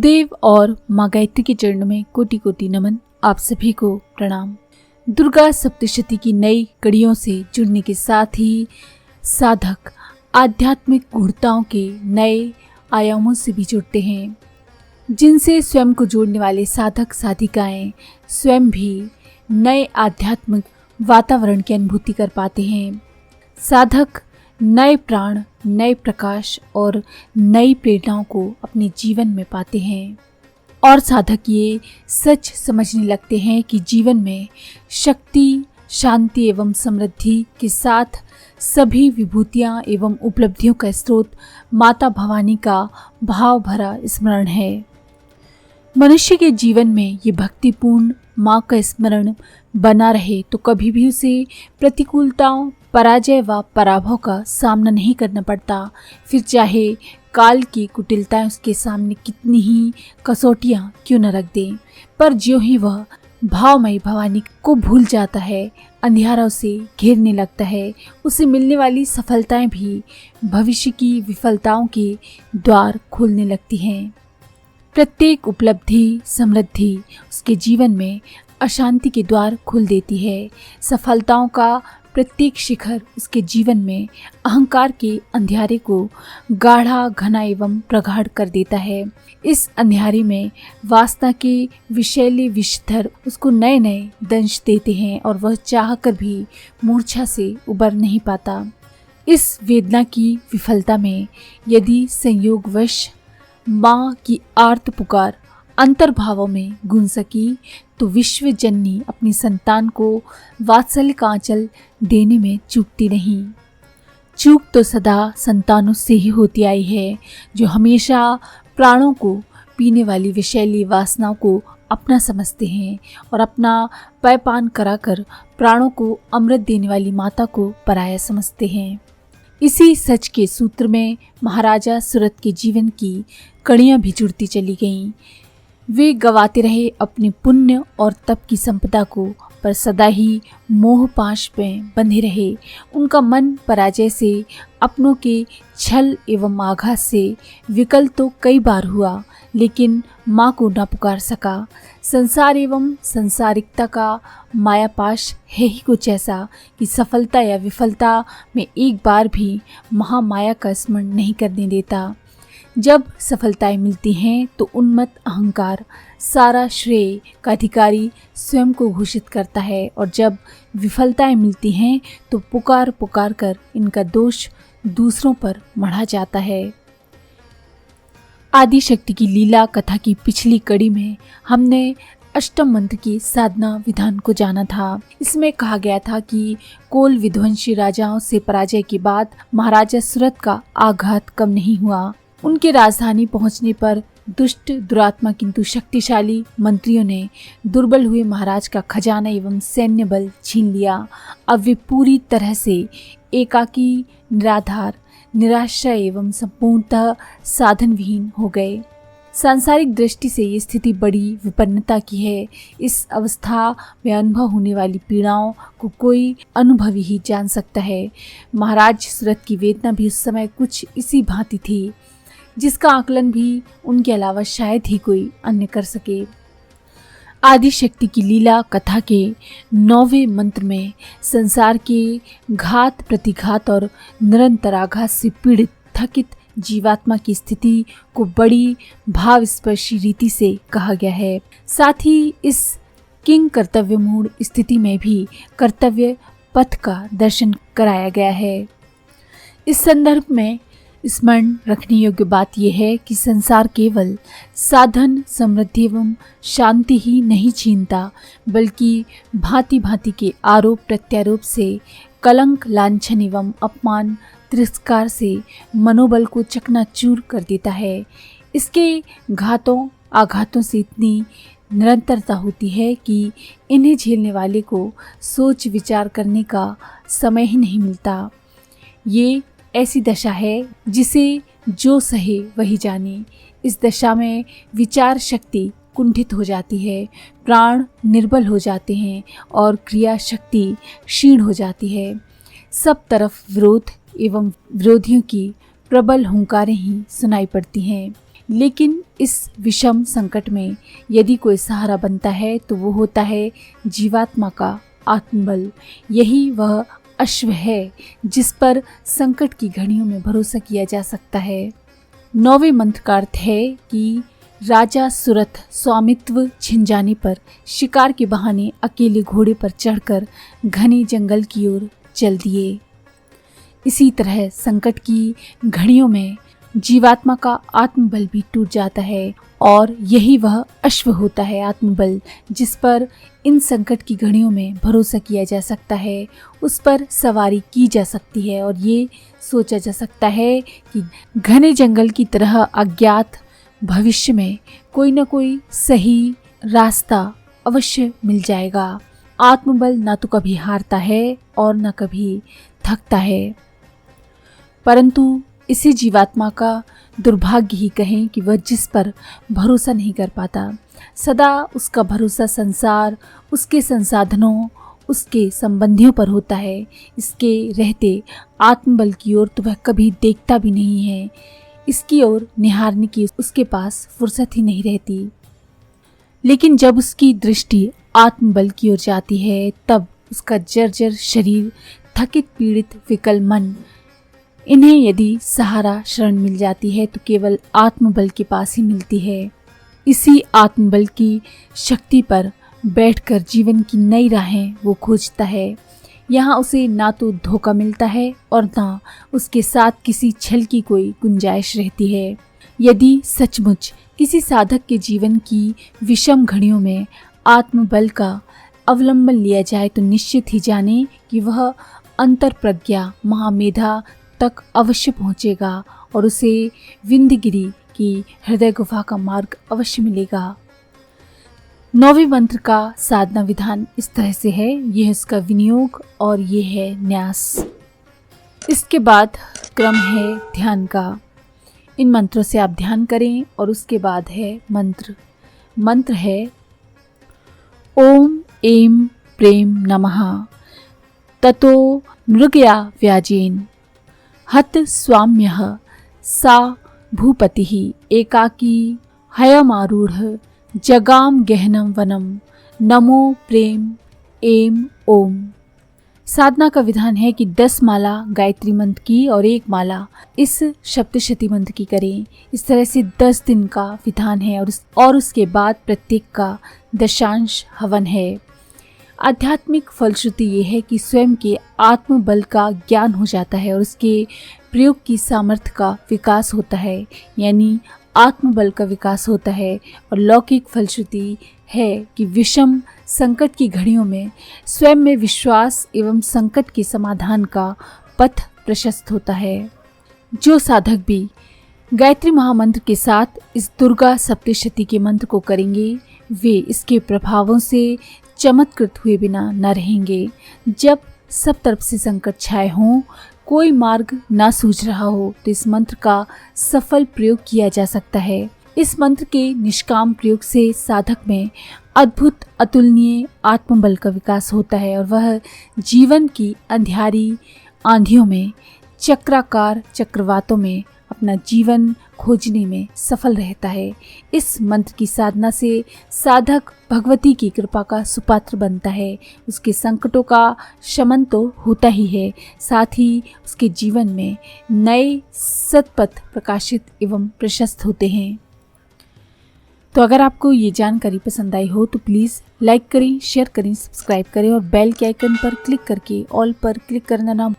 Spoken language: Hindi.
गुरुदेव और माँ गायत्री के चरणों में कोटि कोटि नमन। आप सभी को प्रणाम। दुर्गा सप्तशती की नई कड़ियों से जुड़ने के साथ ही साधक आध्यात्मिक गूढ़ताओं के नए आयामों से भी जुड़ते हैं, जिनसे स्वयं को जोड़ने वाले साधक साधिकाएं स्वयं भी नए आध्यात्मिक वातावरण की अनुभूति कर पाते हैं। साधक नए प्राण, नए प्रकाश और नई प्रेरणाओं को अपने जीवन में पाते हैं और साधक ये सच समझने लगते हैं कि जीवन में शक्ति, शांति एवं समृद्धि के साथ सभी विभूतियां एवं उपलब्धियों का स्रोत माता भवानी का भाव भरा स्मरण है। मनुष्य के जीवन में ये भक्तिपूर्ण माँ का स्मरण बना रहे तो कभी भी उसे प्रतिकूलताओं, पराजय व पराभव का सामना नहीं करना पड़ता। फिर चाहे काल की कुटिलताएं उसके सामने कितनी ही कसौटियां क्यों न रख दें, पर ज्यों ही वह भावमयी भवानी को भूल जाता है, अंधियारा उसे घेरने लगता है, उसे मिलने वाली सफलताएं भी भविष्य की विफलताओं के द्वार खोलने लगती हैं। प्रत्येक उपलब्धि, समृद्धि उसके जीवन में अशांति के द्वार खोल देती है। सफलताओं का प्रत्येक शिखर उसके जीवन में अहंकार के अंधियारे को गाढ़ा, घना एवं प्रगाढ़ कर देता है। इस अंधियारे में वासना के विषैले विषधर उसको नए नए दंश देते हैं और वह चाहकर भी मूर्छा से उबर नहीं पाता। इस वेदना की विफलता में यदि संयोगवश माँ की आर्त पुकार अंतर्भावों में गूंज सकी तो विश्व जननी अपनी संतान को वात्सल्य का आंचल देने में चूकती नहीं। चूक तो सदा संतानों से ही होती आई है, जो हमेशा प्राणों को पीने वाली विषैली वासनाओं को अपना समझते हैं और अपना पैपान कराकर प्राणों को अमृत देने वाली माता को पराया समझते हैं। इसी सच के सूत्र में महाराजा सुरत के जीवन की कड़ियां भी जुड़ती चली गईं। वे गवाते रहे अपने पुण्य और तप की संपदा को, पर सदा ही मोह पाश में बंधे रहे। उनका मन पराजय से, अपनों के छल एवं आघात से विकल तो कई बार हुआ, लेकिन माँ को न पुकार सका। संसार एवं संसारिकता का मायापाश है ही कुछ ऐसा कि सफलता या विफलता में एक बार भी महामाया का स्मरण नहीं करने देता। जब सफलताएं मिलती हैं तो उन्मत्त अहंकार सारा श्रेय का अधिकारी स्वयं को घोषित करता है, और जब विफलताएं मिलती हैं तो पुकार पुकार कर इनका दोष दूसरों पर मढ़ा जाता है। आदि शक्ति की लीला कथा की पिछली कड़ी में हमने अष्टम मंत्र की साधना विधान को जाना था। इसमें कहा गया था कि कोल विध्वंसी राजाओं से पराजय के बाद महाराजा सुरत का आघात कम नहीं हुआ। उनके राजधानी पहुंचने पर दुष्ट, दुरात्मा किंतु शक्तिशाली मंत्रियों ने दुर्बल हुए महाराज का खजाना एवं सैन्य बल छीन लिया। अब वे पूरी तरह से एकाकी, निराधार, निराश्रय एवं संपूर्णतः साधन विहीन हो गए। सांसारिक दृष्टि से ये स्थिति बड़ी विपन्नता की है। इस अवस्था में अनुभव होने वाली पीड़ाओं को कोई अनुभवी ही जान सकता है। महाराज सुरत की वेदना भी उस समय कुछ इसी भांति थी, जिसका आकलन भी उनके अलावा शायद ही कोई अन्य कर सके। आदि शक्ति की लीला कथा के 9वें मंत्र में संसार के घात प्रतिघात और निरंतर आघात से पीड़ित थकित जीवात्मा की स्थिति को बड़ी भावस्पर्शी रीति से कहा गया है। साथ ही इस किंग कर्तव्य मूढ़ स्थिति में भी कर्तव्य पथ का दर्शन कराया गया है। इस संदर्भ में स्मरण रखने योग्य बात यह है कि संसार केवल साधन, समृद्धि एवं शांति ही नहीं छीनता, बल्कि भांति भांति के आरोप प्रत्यारोप से, कलंक, लांछन एवं अपमान, तिरस्कार से मनोबल को चकनाचूर कर देता है। इसके घातों आघातों से इतनी निरंतरता होती है कि इन्हें झेलने वाले को सोच विचार करने का समय ही नहीं मिलता। ये ऐसी दशा है जिसे जो सहे वही जाने। इस दशा में विचार शक्ति कुंठित हो जाती है, प्राण निर्बल हो जाते हैं और क्रिया शक्ति क्षीण हो जाती है। सब तरफ विरोध एवं विरोधियों की प्रबल हुंकारें ही सुनाई पड़ती हैं। लेकिन इस विषम संकट में यदि कोई सहारा बनता है तो वो होता है जीवात्मा का आत्मबल। यही वह अश्व है जिस पर संकट की घड़ियों में भरोसा किया जा सकता है। 9वें मंत्र का अर्थ है कि राजा सुरथ स्वामित्व छिन जाने पर शिकार के बहाने अकेले घोड़े पर चढ़कर घने जंगल की ओर चल दिए। इसी तरह संकट की घड़ियों में जीवात्मा का आत्मबल भी टूट जाता है और यही वह अश्व होता है आत्मबल, जिस पर इन संकट की घड़ियों में भरोसा किया जा सकता है, उस पर सवारी की जा सकती है और ये सोचा जा सकता है कि घने जंगल की तरह अज्ञात भविष्य में कोई न कोई सही रास्ता अवश्य मिल जाएगा। आत्मबल न तो कभी हारता है और न कभी थकता है, परंतु इसे जीवात्मा का दुर्भाग्य ही कहें कि वह जिस पर भरोसा नहीं कर पाता। सदा उसका भरोसा संसार, उसके संसाधनों, उसके संबंधियों पर होता है। इसके रहते आत्मबल की ओर तो वह कभी देखता भी नहीं है। इसकी ओर निहारने की उसके पास फुर्सत ही नहीं रहती। लेकिन जब उसकी दृष्टि आत्मबल की ओर जाती है तब उसका जर्जर शरीर, थकित पीड़ित विकल मन, इन्हें यदि सहारा शरण मिल जाती है तो केवल आत्मबल के पास ही मिलती है। इसी आत्मबल की शक्ति पर बैठकर जीवन की नई राहें वो खोजता है। यहाँ उसे ना तो धोखा मिलता है और ना उसके साथ किसी छल की कोई गुंजाइश रहती है। यदि सचमुच किसी साधक के जीवन की विषम घड़ियों में आत्मबल का अवलंबन लिया जाए तो निश्चित ही जाने कि वह अंतर प्रज्ञा महामेधा तक अवश्य पहुंचेगा और उसे विंध्यगिरि की हृदय गुफा का मार्ग अवश्य मिलेगा। 9वें मंत्र का साधना विधान इस तरह से है, यह इसका विनियोग और ये है न्यास। इसके बाद क्रम है ध्यान का। इन मंत्रों से आप ध्यान करें और उसके बाद है मंत्र है ओम ऐं प्रेम नमः ततो मृगया व्याजेन हत स्वाम्यः सा भूपतिः एकाकी हयमारूढ़ जगाम गहनम वनम नमो प्रेम ऐं ओम। साधना का विधान है कि 10 माला गायत्री मंत्र की और 1 माला इस सप्तशती मंत्र की करें। इस तरह से 10 दिन का विधान है और उसके बाद प्रत्येक का दशांश हवन है। आध्यात्मिक फलश्रुति ये है कि स्वयं के आत्मबल का ज्ञान हो जाता है और उसके प्रयोग की सामर्थ्य का विकास होता है, यानी आत्मबल का विकास होता है। और लौकिक फलश्रुति है कि विषम संकट की घड़ियों में स्वयं में विश्वास एवं संकट के समाधान का पथ प्रशस्त होता है। जो साधक भी गायत्री महामंत्र के साथ इस दुर्गा सप्तशती के मंत्र को करेंगे वे इसके प्रभावों से चमत्कृत हुए बिना न रहेंगे। जब सब तरफ से संकट छाए हों, कोई मार्ग ना सूझ रहा हो तो इस मंत्र का सफल प्रयोग किया जा सकता है। इस मंत्र के निष्काम प्रयोग से साधक में अद्भुत अतुलनीय आत्मबल का विकास होता है और वह जीवन की अंधियारी आंधियों में, चक्राकार चक्रवातों में अपना जीवन खोजने में सफल रहता है। इस मंत्र की साधना से साधक भगवती की कृपा का सुपात्र बनता है। उसके संकटों का शमन तो होता ही है, साथ ही उसके जीवन में नए सत्पथ प्रकाशित एवं प्रशस्त होते हैं। तो अगर आपको ये जानकारी पसंद आई हो तो प्लीज़ लाइक करें, शेयर करें, सब्सक्राइब करें और बेल के आइकन पर क्लिक करके ऑल पर क्लिक करना ना